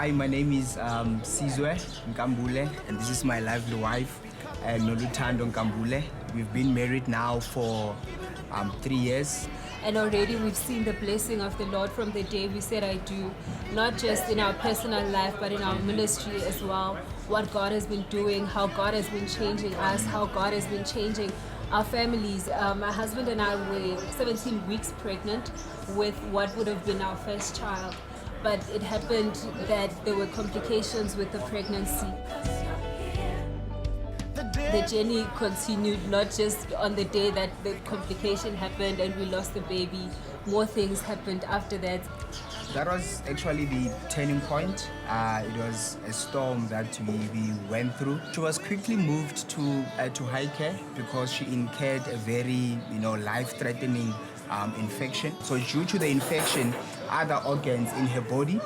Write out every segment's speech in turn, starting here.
Hi, my name is Sizwe Nkambule, and this is my lovely wife, Noluthando. We've been married now for 3 years. And already we've seen the blessing of the Lord from the day we said I do, not just in our personal life, but in our ministry as well. What God has been doing, how God has been changing us, how God has been changing our families. My husband and I were 17 weeks pregnant with what would have been our first child. But it happened that there were complications with the pregnancy. The journey continued not just on the day that the complication happened and we lost the baby. More things happened after that. That was actually the turning point. It was a storm that we went through. She was quickly moved to high care because she incurred a very life-threatening infection. So due to the infection, other organs in her body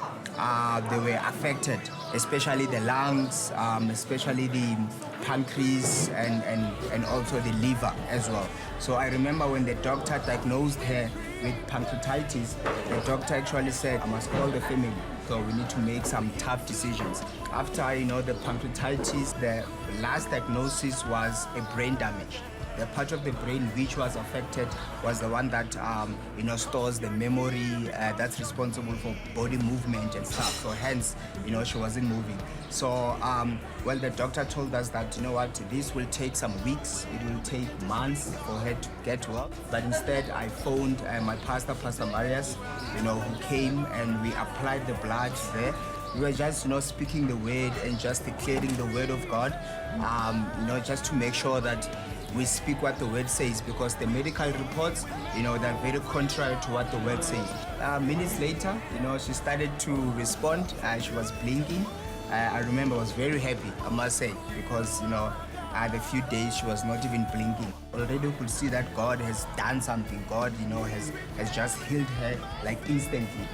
they were affected, especially the lungs, especially the pancreas and also the liver as well. So I remember when the doctor diagnosed her with pancreatitis, the doctor actually said, I must call the family. So we need to make some tough decisions. After the pancreatitis, the last diagnosis was a brain damage. The part of the brain which was affected was the one that stores the memory that's responsible for body movement and stuff. So hence, she wasn't moving. So the doctor told us that this will take some weeks. It will take months for her to get well. But instead, I phoned my pastor, Pastor Marius, who came and we applied the blood there. We were just, speaking the word and just declaring the word of God, just to make sure that we speak what the word says, because the medical reports, they're very contrary to what the word says. Minutes later, she started to respond. She was blinking. I remember I was very happy, I must say, because, the few days she was not even blinking. Already we could see that God has done something. God, has just healed her like instantly.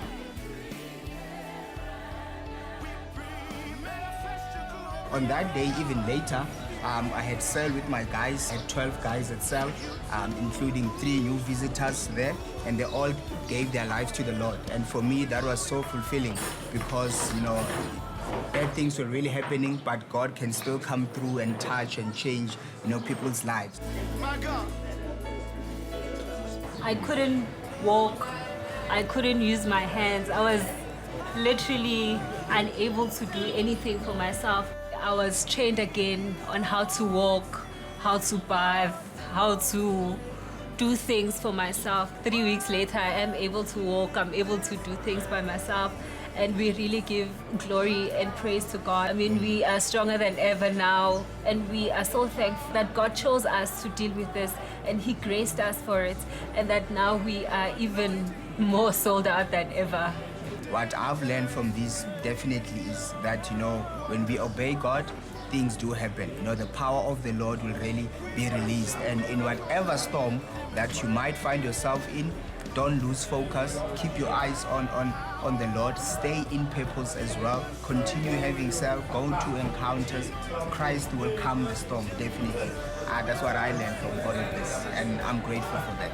On that day, even later, I had cell with my guys. I had 12 guys at cell, including 3 new visitors there, and they all gave their lives to the Lord. And for me, that was so fulfilling because, bad things were really happening, but God can still come through and touch and change, people's lives. I couldn't walk. I couldn't use my hands. I was literally unable to do anything for myself. I was trained again on how to walk, how to bath, how to do things for myself. 3 weeks later, I am able to walk, I'm able to do things by myself, and we really give glory and praise to God. I mean, we are stronger than ever now, and we are so thankful that God chose us to deal with this, and He graced us for it, and that now we are even more sold out than ever. What I've learned from this definitely is that, when we obey God, things do happen. The power of the Lord will really be released. And in whatever storm that you might find yourself in, don't lose focus. Keep your eyes on the Lord. Stay in purpose as well. Continue having self, go to encounters. Christ will calm the storm, definitely. That's what I learned from all of this, and I'm grateful for that.